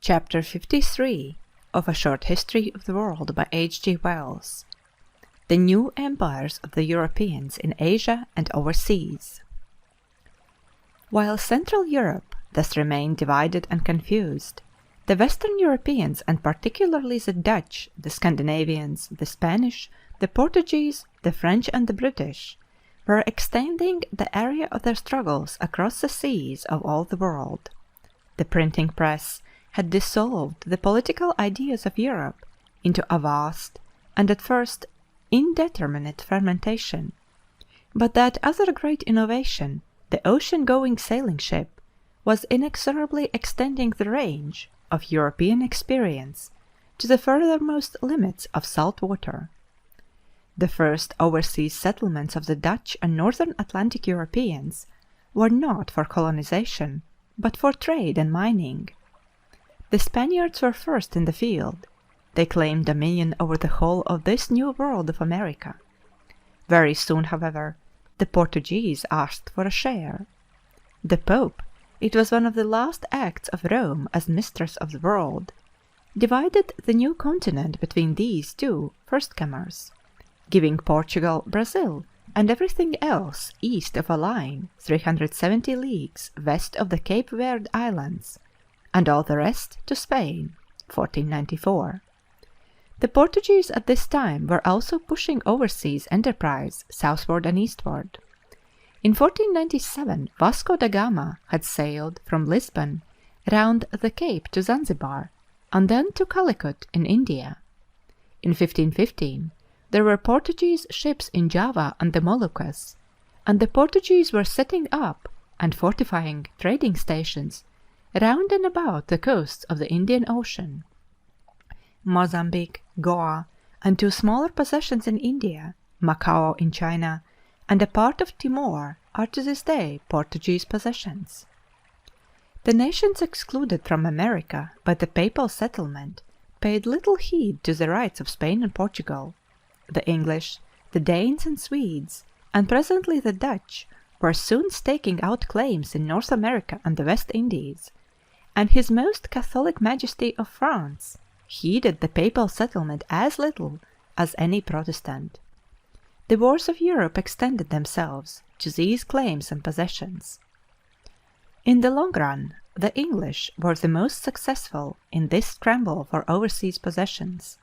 Chapter 53 of A Short History of the World by H. G. Wells. The New Empires of the Europeans in Asia and Overseas. While Central Europe thus remained divided and confused, the Western Europeans, and particularly the Dutch, the Scandinavians, the Spanish, the Portuguese, the French, and the British, were extending the area of their struggles across the seas of all the world. The printing press had dissolved the political ideas of Europe into a vast and at first indeterminate fermentation. But that other great innovation, the ocean-going sailing ship, was inexorably extending the range of European experience to the furthermost limits of salt water. The first overseas settlements of the Dutch and northern Atlantic Europeans were not for colonization, but for trade and mining. The Spaniards were first in the field. They claimed dominion over the whole of this new world of America. Very soon, however, the Portuguese asked for a share. The Pope, it was one of the last acts of Rome as mistress of the world, divided the new continent between these two first-comers, giving Portugal, Brazil, and everything else east of a line 370 leagues west of the Cape Verde Islands, and all the rest to Spain, 1494. The Portuguese at this time were also pushing overseas enterprise southward and eastward. In 1497 Vasco da Gama had sailed from Lisbon round the Cape to Zanzibar, and then to Calicut in India. In 1515 there were Portuguese ships in Java and the Moluccas, and the Portuguese were setting up and fortifying trading stations round and about the coasts of the Indian Ocean. Mozambique, Goa, and two smaller possessions in India, Macao in China, and a part of Timor are to this day Portuguese possessions. The nations excluded from America by the papal settlement paid little heed to the rights of Spain and Portugal. The English, the Danes and Swedes, and presently the Dutch, were soon staking out claims in North America and the West Indies, and His Most Catholic Majesty of France heeded the papal settlement as little as any Protestant. The wars of Europe extended themselves to these claims and possessions. In the long run, the English were the most successful in this scramble for overseas possessions.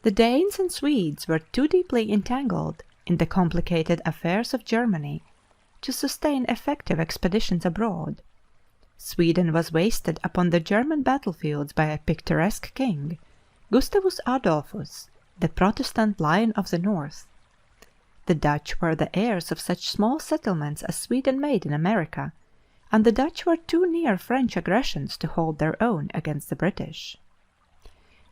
The Danes and Swedes were too deeply entangled in the complicated affairs of Germany to sustain effective expeditions abroad. Sweden was wasted upon the German battlefields by a picturesque king, Gustavus Adolphus, the Protestant Lion of the North. The Dutch were the heirs of such small settlements as Sweden made in America, and the Dutch were too near French aggressions to hold their own against the British.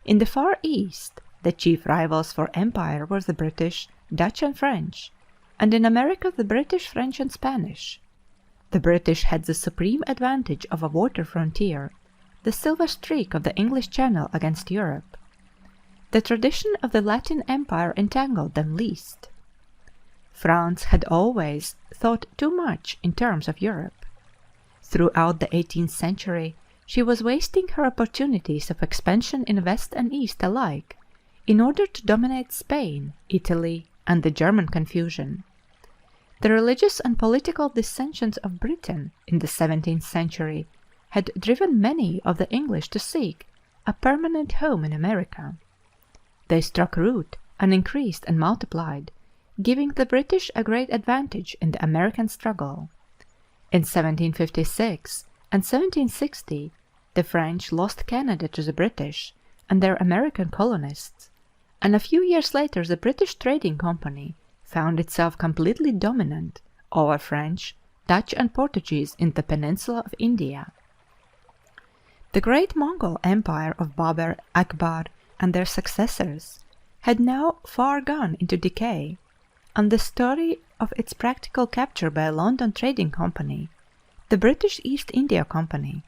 In the Far East, the chief rivals for empire were the British, Dutch, and French, and in America the British, French, and Spanish. The British had the supreme advantage of a water frontier, the silver streak of the English Channel against Europe. The tradition of the Latin Empire entangled them least. France had always thought too much in terms of Europe. Throughout the 18th century she was wasting her opportunities of expansion in West and East alike in order to dominate Spain, Italy, and the German confusion. The religious and political dissensions of Britain in the 17th century had driven many of the English to seek a permanent home in America. They struck root and increased and multiplied, giving the British a great advantage in the American struggle. In 1756 and 1760 the French lost Canada to the British and their American colonists, and a few years later the British Trading Company found itself completely dominant over French, Dutch, and Portuguese in the peninsula of India. The great Mongol Empire of Babur, Akbar, and their successors had now far gone into decay, and the story of its practical capture by a London Trading Company, the British East India Company,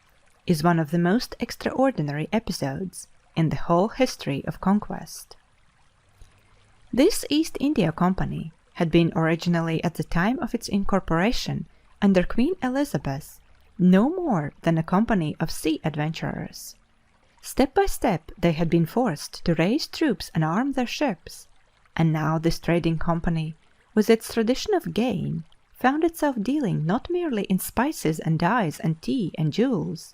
is one of the most extraordinary episodes in the whole history of conquest. This East India Company had been originally at the time of its incorporation under Queen Elizabeth no more than a company of sea adventurers. Step by step they had been forced to raise troops and arm their ships, and now this trading company, with its tradition of gain, found itself dealing not merely in spices and dyes and tea and jewels,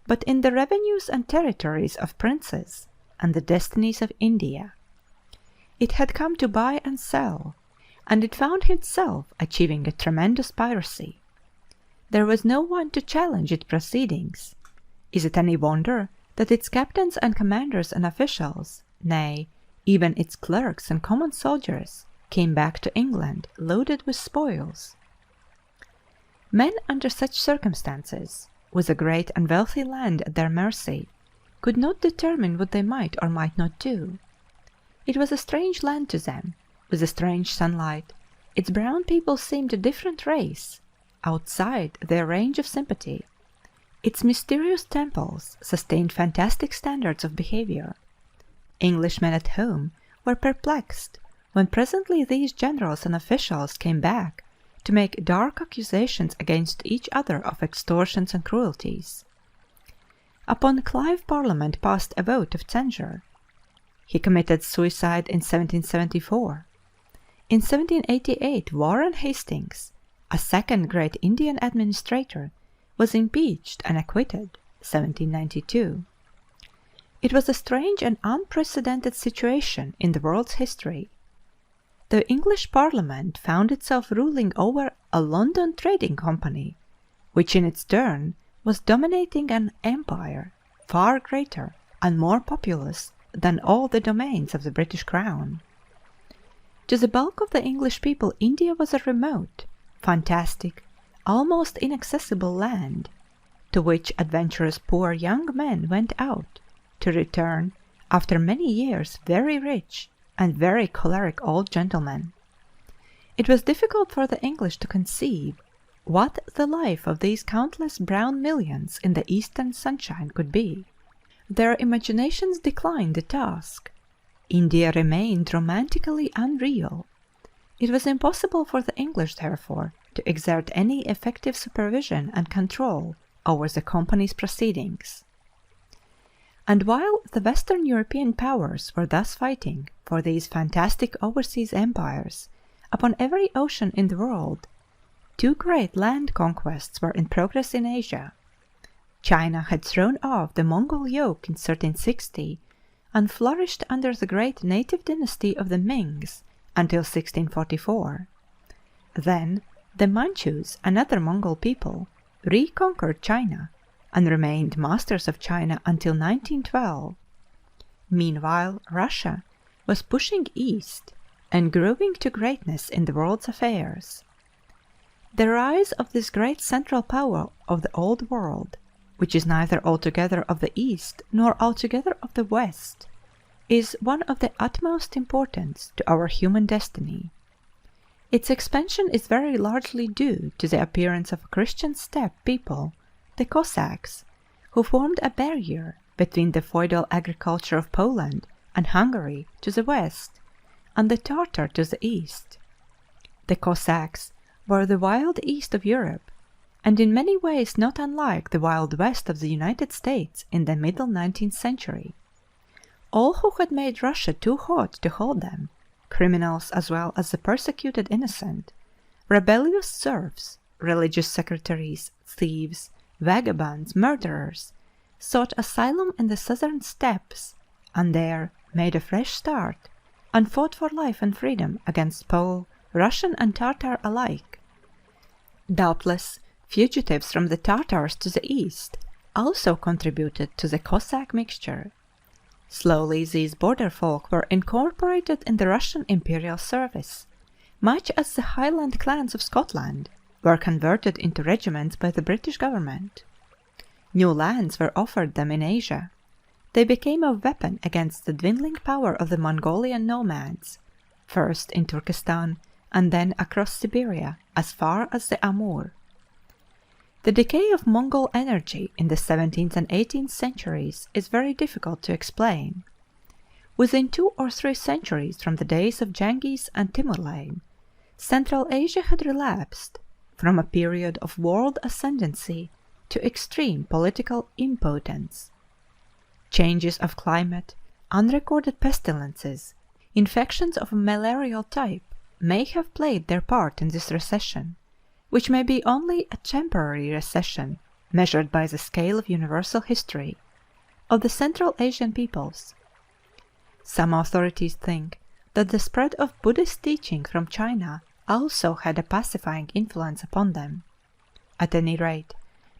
but in the revenues and territories of princes and the destinies of India. It had come to buy and sell, and it found itself achieving a tremendous piracy. There was no one to challenge its proceedings. Is it any wonder that its captains and commanders and officials, nay, even its clerks and common soldiers, came back to England loaded with spoils? Men under such circumstances, with a great and wealthy land at their mercy, could not determine what they might or might not do. It was a strange land to them, with a strange sunlight. Its brown people seemed a different race, outside their range of sympathy. Its mysterious temples sustained fantastic standards of behavior. Englishmen at home were perplexed when presently these generals and officials came back to make dark accusations against each other of extortions and cruelties. Upon Clive Parliament passed a vote of censure. He committed suicide in 1774. In 1788 Warren Hastings, a second great Indian administrator, was impeached and acquitted. 1792. It was a strange and unprecedented situation in the world's history. The English Parliament found itself ruling over a London trading company, which in its turn was dominating an empire far greater and more populous than all the domains of the British Crown. To the bulk of the English people India was a remote, fantastic, almost inaccessible land, to which adventurous poor young men went out, to return after many years very rich and very choleric old gentlemen. It was difficult for the English to conceive what the life of these countless brown millions in the eastern sunshine could be. Their imaginations declined the task. India remained romantically unreal. It was impossible for the English, therefore, to exert any effective supervision and control over the company's proceedings. And while the Western European powers were thus fighting for these fantastic overseas empires upon every ocean in the world, two great land conquests were in progress in Asia. China had thrown off the Mongol yoke in 1360 and flourished under the great native dynasty of the Mings until 1644. Then the Manchus, another Mongol people, reconquered China and remained masters of China until 1912. Meanwhile, Russia was pushing east and growing to greatness in the world's affairs. The rise of this great central power of the Old World, which is neither altogether of the East nor altogether of the West, is one of the utmost importance to our human destiny. Its expansion is very largely due to the appearance of a Christian steppe people, the Cossacks, who formed a barrier between the feudal agriculture of Poland and Hungary to the west and the Tartar to the east. The Cossacks were the wild east of Europe, and in many ways not unlike the wild west of the United States in the middle 19th century. All who had made Russia too hot to hold them, criminals as well as the persecuted innocent, rebellious serfs, religious secretaries, thieves, vagabonds, murderers, sought asylum in the southern steppes, and there made a fresh start, and fought for life and freedom against Pole, Russian and Tartar alike. Doubtless, fugitives from the Tartars to the east also contributed to the Cossack mixture. Slowly these border folk were incorporated in the Russian imperial service, much as the Highland clans of Scotland were converted into regiments by the British government. New lands were offered them in Asia. They became a weapon against the dwindling power of the Mongolian nomads, first in Turkestan and then across Siberia as far as the Amur. The decay of Mongol energy in the 17th and 18th centuries is very difficult to explain. Within 2 or 3 centuries from the days of Genghis and Timurlein, Central Asia had relapsed from a period of world ascendancy to extreme political impotence. Changes of climate, unrecorded pestilences, infections of a malarial type may have played their part in this recession, which may be only a temporary recession measured by the scale of universal history of the Central Asian peoples. Some authorities think that the spread of Buddhist teaching from China also had a pacifying influence upon them. At any rate,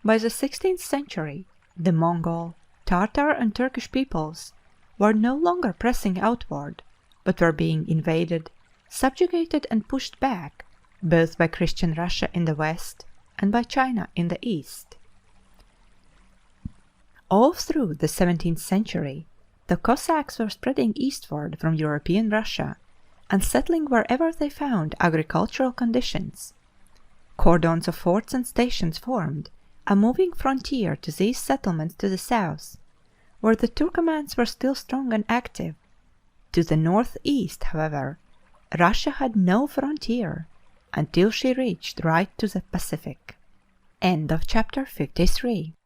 by the 16th century, the Mongol, Tartar, and Turkish peoples were no longer pressing outward, but were being invaded, subjugated, and pushed back, both by Christian Russia in the west and by China in the east. All through the 17th century, the Cossacks were spreading eastward from European Russia and settling wherever they found agricultural conditions. Cordons of forts and stations formed a moving frontier to these settlements to the south, where the Turkomans were still strong and active. To the northeast, however, Russia had no frontier until she reached right to the Pacific. End of chapter 53.